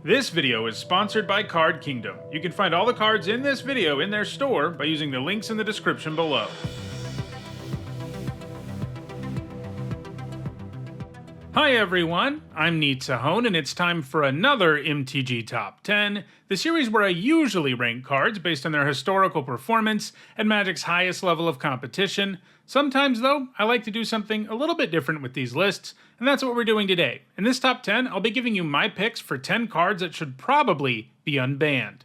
This video is sponsored by Card Kingdom. You can find all the cards in this video in their store by using the links in the description below. Hi everyone, I'm Neat Sahone, and it's time for another MTG Top 10, the series where I usually rank cards based on their historical performance and Magic's highest level of competition. Sometimes, though, I like to do something a little bit different with these lists, and that's what we're doing today. In this Top 10, I'll be giving you my picks for 10 cards that should probably be unbanned.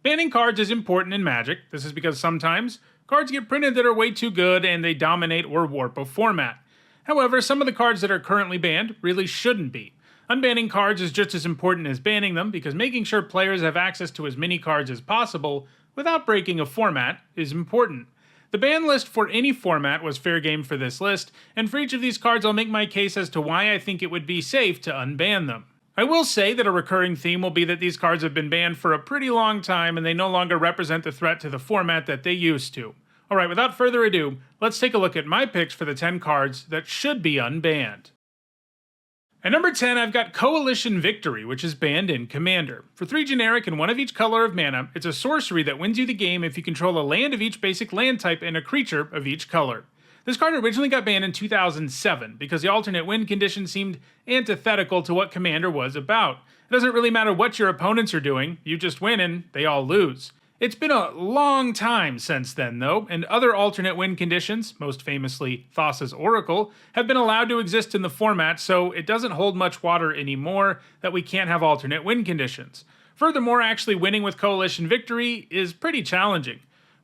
Banning cards is important in Magic. This is because sometimes cards get printed that are way too good and they dominate or warp a format. However, some of the cards that are currently banned really shouldn't be. Unbanning cards is just as important as banning them because making sure players have access to as many cards as possible without breaking a format is important. The ban list for any format was fair game for this list, and for each of these cards I'll make my case as to why I think it would be safe to unban them. I will say that a recurring theme will be that these cards have been banned for a pretty long time and they no longer represent the threat to the format that they used to. Alright, without further ado, let's take a look at my picks for the 10 cards that should be unbanned. At number 10, I've got Coalition Victory, which is banned in Commander. For 3 generic and 1 of each color of mana, it's a sorcery that wins you the game if you control a land of each basic land type and a creature of each color. This card originally got banned in 2007 because the alternate win condition seemed antithetical to what Commander was about. It doesn't really matter what your opponents are doing, you just win and they all lose. It's been a long time since then, though, and other alternate win conditions, most famously Thassa's Oracle, have been allowed to exist in the format, so it doesn't hold much water anymore that we can't have alternate win conditions. Furthermore, actually winning with Coalition Victory is pretty challenging.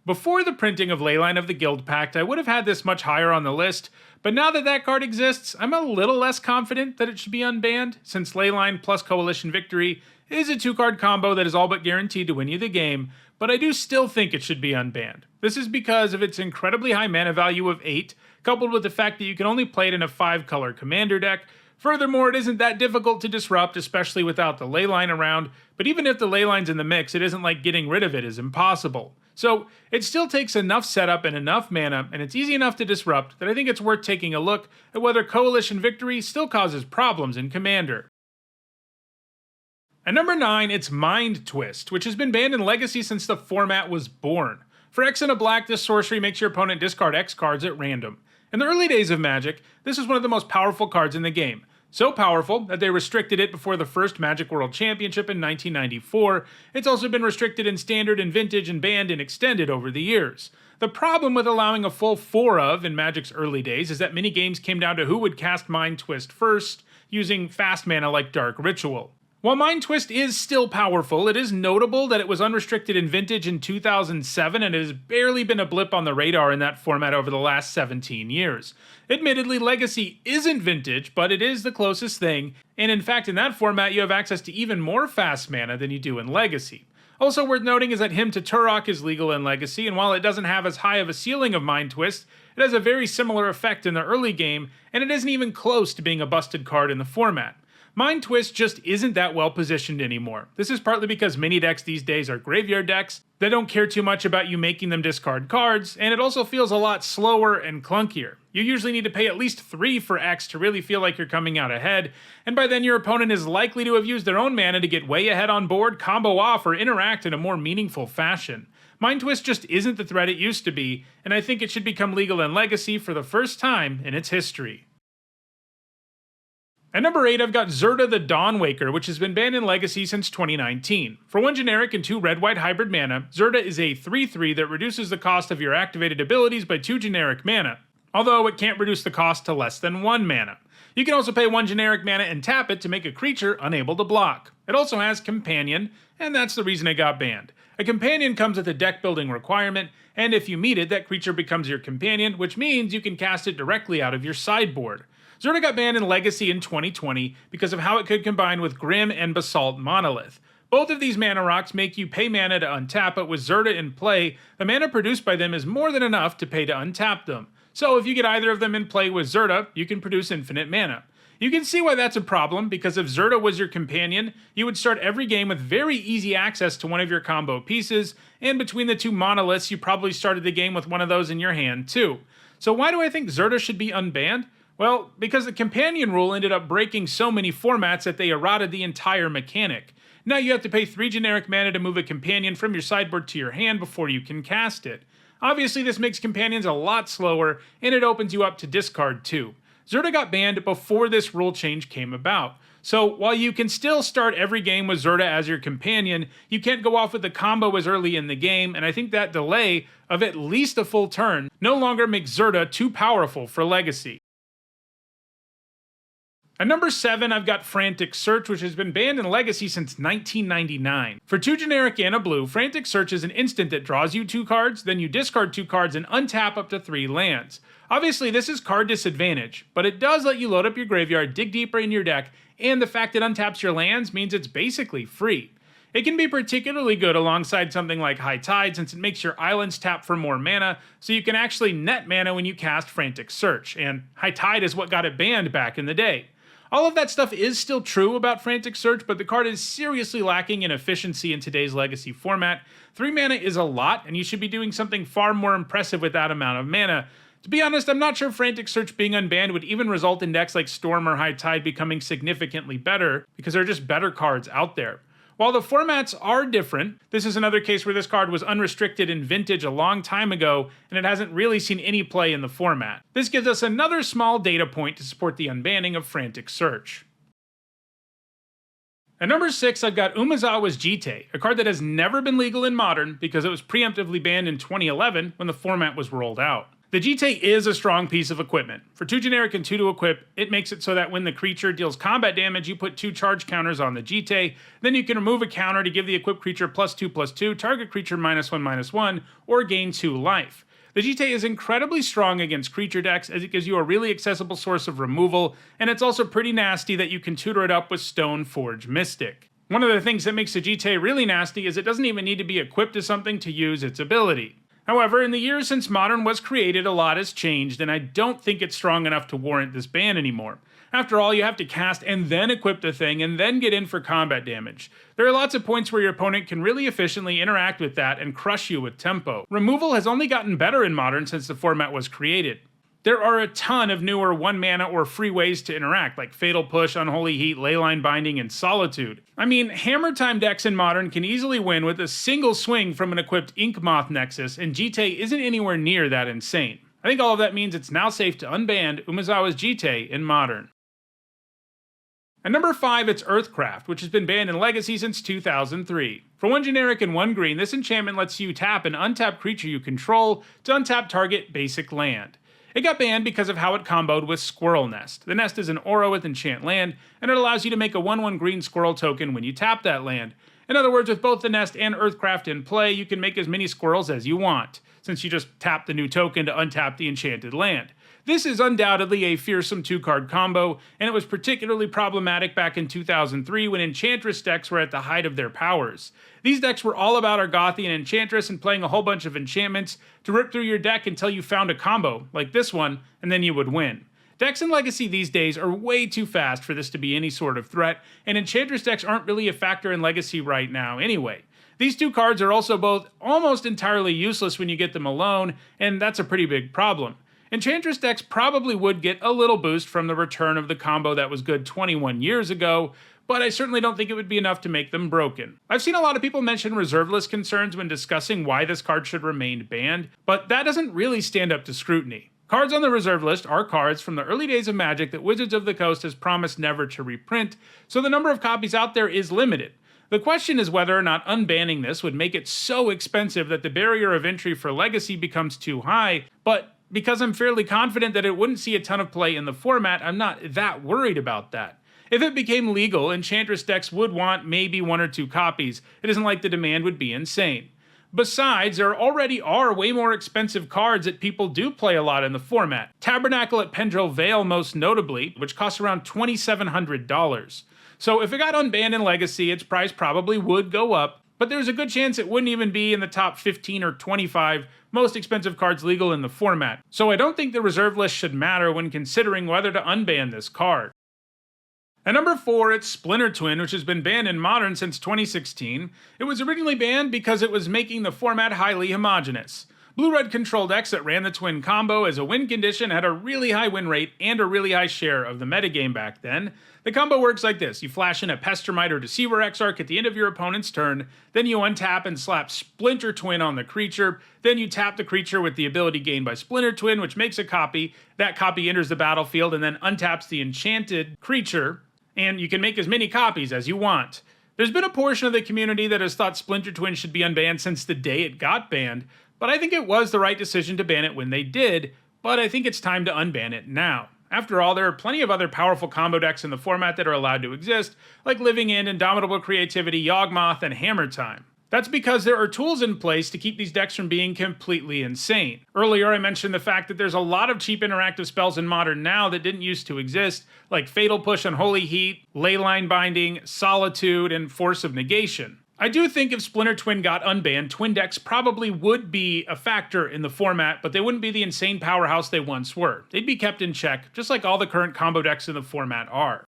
Before the printing of Leyline of the Guild Pact, I would have had this much higher on the list, but now that that card exists, I'm a little less confident that it should be unbanned, since Leyline plus Coalition Victory is a 2-card combo that is all but guaranteed to win you the game, but I do still think it should be unbanned. This is because of its incredibly high mana value of 8, coupled with the fact that you can only play it in a 5-color commander deck. Furthermore, it isn't that difficult to disrupt, especially without the Leyline around, but even if the Leyline's in the mix, it isn't like getting rid of it is impossible. So, it still takes enough setup and enough mana, and it's easy enough to disrupt, that I think it's worth taking a look at whether Coalition Victory still causes problems in Commander. At number 9, it's Mind Twist, which has been banned in Legacy since the format was born. For X and a black, this sorcery makes your opponent discard X cards at random. In the early days of Magic, this was one of the most powerful cards in the game. So powerful that they restricted it before the first Magic World Championship in 1994. It's also been restricted in Standard and Vintage and banned and extended over the years. The problem with allowing a full 4 of in Magic's early days is that many games came down to who would cast Mind Twist first, using fast mana like Dark Ritual. While Mind Twist is still powerful, it is notable that it was unrestricted in Vintage in 2007 and it has barely been a blip on the radar in that format over the last 17 years. Admittedly, Legacy isn't Vintage, but it is the closest thing, and in fact in that format you have access to even more fast mana than you do in Legacy. Also worth noting is that Hymn to Turok is legal in Legacy, and while it doesn't have as high of a ceiling of Mind Twist, it has a very similar effect in the early game, and it isn't even close to being a busted card in the format. Mind Twist just isn't that well positioned anymore. This is partly because mini decks these days are graveyard decks that don't care too much about you making them discard cards, and it also feels a lot slower and clunkier. You usually need to pay at least 3 for X to really feel like you're coming out ahead, and by then your opponent is likely to have used their own mana to get way ahead on board, combo off, or interact in a more meaningful fashion. Mind Twist just isn't the threat it used to be, and I think it should become legal in Legacy for the first time in its history. At number 8, I've got Zerta the Dawnwaker, which has been banned in Legacy since 2019. For 1 generic and 2 red-white hybrid mana, Zerta is a 3/3 that reduces the cost of your activated abilities by 2 generic mana, although it can't reduce the cost to less than 1 mana. You can also pay 1 generic mana and tap it to make a creature unable to block. It also has Companion, and that's the reason it got banned. A Companion comes with a deck building requirement, and if you meet it, that creature becomes your companion, which means you can cast it directly out of your sideboard. Zerta got banned in Legacy in 2020 because of how it could combine with Grim and Basalt Monolith. Both of these mana rocks make you pay mana to untap, but with Zerta in play, the mana produced by them is more than enough to pay to untap them. So if you get either of them in play with Zerta, you can produce infinite mana. You can see why that's a problem, because if Zerta was your companion, you would start every game with very easy access to one of your combo pieces, and between the 2 monoliths you probably started the game with one of those in your hand too. So why do I think Zerta should be unbanned? Well, because the companion rule ended up breaking so many formats that they eroded the entire mechanic. Now you have to pay 3 generic mana to move a companion from your sideboard to your hand before you can cast it. Obviously this makes companions a lot slower, and it opens you up to discard too. Zerta got banned before this rule change came about. So while you can still start every game with Zerta as your companion, you can't go off with the combo as early in the game, and I think that delay of at least a full turn no longer makes Zerta too powerful for Legacy. At number 7, I've got Frantic Search, which has been banned in Legacy since 1999. For 2 generic and a blue, Frantic Search is an instant that draws you 2 cards, then you discard 2 cards and untap up to 3 lands. Obviously, this is card disadvantage, but it does let you load up your graveyard, dig deeper in your deck, and the fact it untaps your lands means it's basically free. It can be particularly good alongside something like High Tide since it makes your islands tap for more mana, so you can actually net mana when you cast Frantic Search, and High Tide is what got it banned back in the day. All of that stuff is still true about Frantic Search, but the card is seriously lacking in efficiency in today's Legacy format. 3 mana is a lot, and you should be doing something far more impressive with that amount of mana. To be honest, I'm not sure Frantic Search being unbanned would even result in decks like Storm or High Tide becoming significantly better, because there are just better cards out there. While the formats are different, this is another case where this card was unrestricted in Vintage a long time ago, and it hasn't really seen any play in the format. This gives us another small data point to support the unbanning of Frantic Search. At number 6, I've got Umezawa's Jitte, a card that has never been legal in Modern because it was preemptively banned in 2011 when the format was rolled out. The Jitte is a strong piece of equipment. For 2 generic and 2 to equip, it makes it so that when the creature deals combat damage, you put 2 charge counters on the Jitte, then you can remove a counter to give the equipped creature +2/+2, target creature -1/-1, or gain 2 life. The Jitte is incredibly strong against creature decks as it gives you a really accessible source of removal, and it's also pretty nasty that you can tutor it up with Stoneforge Mystic. One of the things that makes the Jitte really nasty is it doesn't even need to be equipped to something to use its ability. However, in the years since Modern was created, a lot has changed, and I don't think it's strong enough to warrant this ban anymore. After all, you have to cast and then equip the thing and then get in for combat damage. There are lots of points where your opponent can really efficiently interact with that and crush you with tempo. Removal has only gotten better in Modern since the format was created. There are a ton of newer 1 mana or free ways to interact, like Fatal Push, Unholy Heat, Leyline Binding, and Solitude. I mean, Hammer Time decks in Modern can easily win with a single swing from an equipped Inkmoth Nexus, and Jitte isn't anywhere near that insane. I think all of that means it's now safe to unban Umezawa's Jitte in Modern. At number 5, it's EarthCraft, which has been banned in Legacy since 2003. For 1 generic and 1 green, this enchantment lets you tap an untapped creature you control to untap target basic land. It got banned because of how it comboed with Squirrel Nest. The Nest is an aura with enchant land, and it allows you to make a 1/1 green squirrel token when you tap that land. In other words, with both the Nest and EarthCraft in play, you can make as many squirrels as you want, since you just tap the new token to untap the enchanted land. This is undoubtedly a fearsome 2-card combo, and it was particularly problematic back in 2003 when Enchantress decks were at the height of their powers. These decks were all about Argothian Enchantress and playing a whole bunch of enchantments to rip through your deck until you found a combo, like this one, and then you would win. Decks in Legacy these days are way too fast for this to be any sort of threat, and Enchantress decks aren't really a factor in Legacy right now anyway. These 2 cards are also both almost entirely useless when you get them alone, and that's a pretty big problem. Enchantress decks probably would get a little boost from the return of the combo that was good 21 years ago, but I certainly don't think it would be enough to make them broken. I've seen a lot of people mention reserve list concerns when discussing why this card should remain banned, but that doesn't really stand up to scrutiny. Cards on the reserve list are cards from the early days of Magic that Wizards of the Coast has promised never to reprint, so the number of copies out there is limited. The question is whether or not unbanning this would make it so expensive that the barrier of entry for Legacy becomes too high, but because I'm fairly confident that it wouldn't see a ton of play in the format, I'm not that worried about that. If it became legal, Enchantress decks would want maybe 1 or 2 copies. It isn't like the demand would be insane. Besides, there already are way more expensive cards that people do play a lot in the format. Tabernacle at Pendrell Vale most notably, which costs around $2,700. So if it got unbanned in Legacy, its price probably would go up, but there's a good chance it wouldn't even be in the top 15 or 25 most expensive cards legal in the format. So I don't think the reserve list should matter when considering whether to unban this card. At number 4, it's Splinter Twin, which has been banned in Modern since 2016. It was originally banned because it was making the format highly homogeneous. Blue-red control decks that ran the Twin combo as a win condition had a really high win rate and a really high share of the metagame back then. The combo works like this: you flash in a Pestermite or Deceiver Exarch at the end of your opponent's turn, then you untap and slap Splinter Twin on the creature, then you tap the creature with the ability gained by Splinter Twin, which makes a copy. That copy enters the battlefield and then untaps the enchanted creature, and you can make as many copies as you want. There's been a portion of the community that has thought Splinter Twin should be unbanned since the day it got banned, but I think it was the right decision to ban it when they did, but I think it's time to unban it now. After all, there are plenty of other powerful combo decks in the format that are allowed to exist, like Living End, Indomitable Creativity, Yawgmoth, and Hammer Time. That's because there are tools in place to keep these decks from being completely insane. Earlier I mentioned the fact that there's a lot of cheap interactive spells in Modern now that didn't used to exist, like Fatal Push, Unholy Heat, Leyline Binding, Solitude, and Force of Negation. I do think if Splinter Twin got unbanned, Twin decks probably would be a factor in the format, but they wouldn't be the insane powerhouse they once were. They'd be kept in check, just like all the current combo decks in the format are.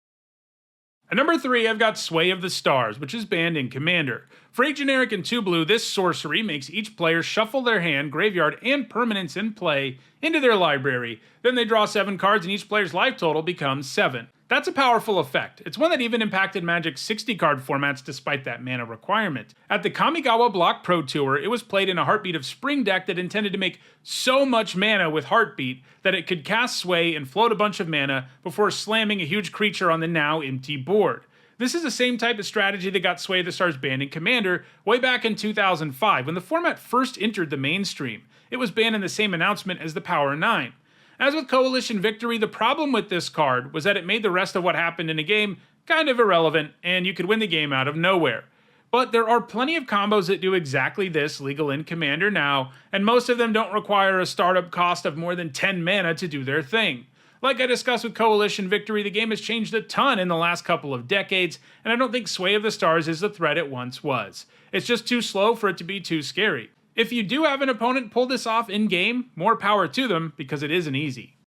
At number 3, I've got Sway of the Stars, which is banned in Commander. For 8 generic and 2 blue, this sorcery makes each player shuffle their hand, graveyard, and permanents in play into their library. Then they draw 7 cards and each player's life total becomes 7. That's a powerful effect. It's one that even impacted Magic's 60-card formats despite that mana requirement. At the Kamigawa Block Pro Tour, it was played in a Heartbeat of Spring deck that intended to make so much mana with Heartbeat that it could cast Sway and float a bunch of mana before slamming a huge creature on the now empty board. This is the same type of strategy that got Sway of the Stars banned in Commander way back in 2005 when the format first entered the mainstream. It was banned in the same announcement as the Power 9. As with Coalition Victory, the problem with this card was that it made the rest of what happened in a game kind of irrelevant, and you could win the game out of nowhere. But there are plenty of combos that do exactly this legal in Commander now, and most of them don't require a startup cost of more than 10 mana to do their thing. Like I discussed with Coalition Victory, the game has changed a ton in the last couple of decades, and I don't think Sway of the Stars is the threat it once was. It's just too slow for it to be too scary. If you do have an opponent pull this off in-game, more power to them, because it isn't easy.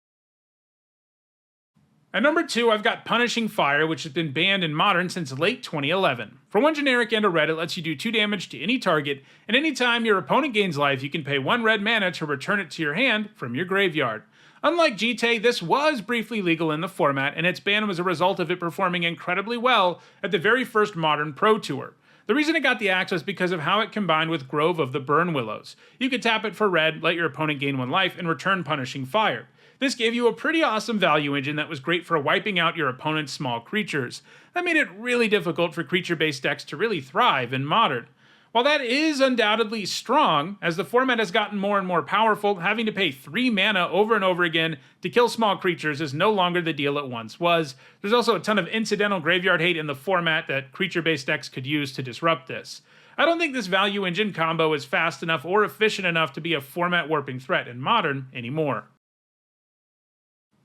At number 2, I've got Punishing Fire, which has been banned in Modern since late 2011. For 1 generic and a red, it lets you do 2 damage to any target, and anytime your opponent gains life, you can pay 1 red mana to return it to your hand from your graveyard. Unlike GTA, this was briefly legal in the format, and its ban was a result of it performing incredibly well at the very first Modern Pro Tour. The reason it got the axe was because of how it combined with Grove of the Burn Willows. You could tap it for red, let your opponent gain 1 life, and return Punishing Fire. This gave you a pretty awesome value engine that was great for wiping out your opponent's small creatures. That made it really difficult for creature-based decks to really thrive in Modern. While that is undoubtedly strong, as the format has gotten more and more powerful, having to pay 3 mana over and over again to kill small creatures is no longer the deal it once was. There's also a ton of incidental graveyard hate in the format that creature-based decks could use to disrupt this. I don't think this value engine combo is fast enough or efficient enough to be a format-warping threat in Modern anymore.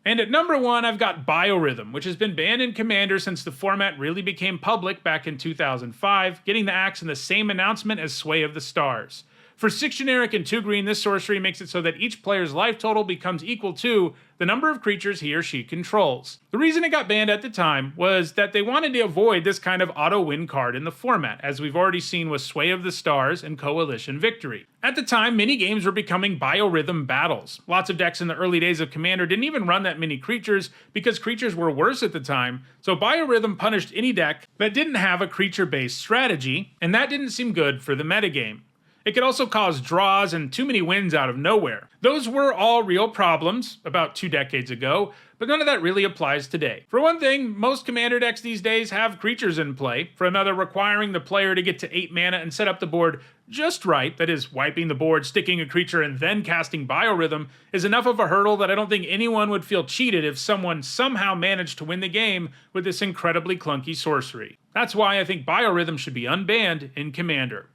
And at number 1, I've got Biorhythm, which has been banned in Commander since the format really became public back in 2005, getting the axe in the same announcement as Sway of the Stars. For 6 generic and 2 green, this sorcery makes it so that each player's life total becomes equal to the number of creatures he or she controls. The reason it got banned at the time was that they wanted to avoid this kind of auto-win card in the format, as we've already seen with Sway of the Stars and Coalition Victory. At the time, many games were becoming Biorhythm battles. Lots of decks in the early days of Commander didn't even run that many creatures because creatures were worse at the time, so Biorhythm punished any deck that didn't have a creature-based strategy, and that didn't seem good for the metagame. It could also cause draws and too many wins out of nowhere. Those were all real problems about 2 decades ago, but none of that really applies today. For one thing, most Commander decks these days have creatures in play. For another, requiring the player to get to 8 mana and set up the board just right, that is, wiping the board, sticking a creature, and then casting Biorhythm, is enough of a hurdle that I don't think anyone would feel cheated if someone somehow managed to win the game with this incredibly clunky sorcery. That's why I think Biorhythm should be unbanned in Commander.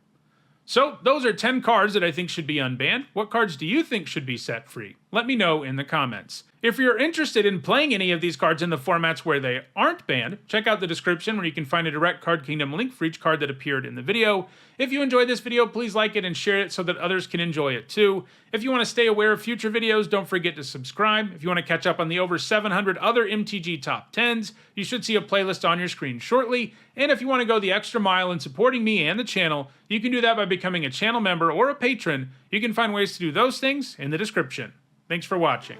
So, those are 10 cards that I think should be unbanned. What cards do you think should be set free? Let me know in the comments. If you're interested in playing any of these cards in the formats where they aren't banned, check out the description where you can find a direct Card Kingdom link for each card that appeared in the video. If you enjoyed this video, please like it and share it so that others can enjoy it too. If you want to stay aware of future videos, don't forget to subscribe. If you want to catch up on the over 700 other MTG top 10s, you should see a playlist on your screen shortly. And if you want to go the extra mile in supporting me and the channel, you can do that by becoming a channel member or a patron. You can find ways to do those things in the description. Thanks for watching.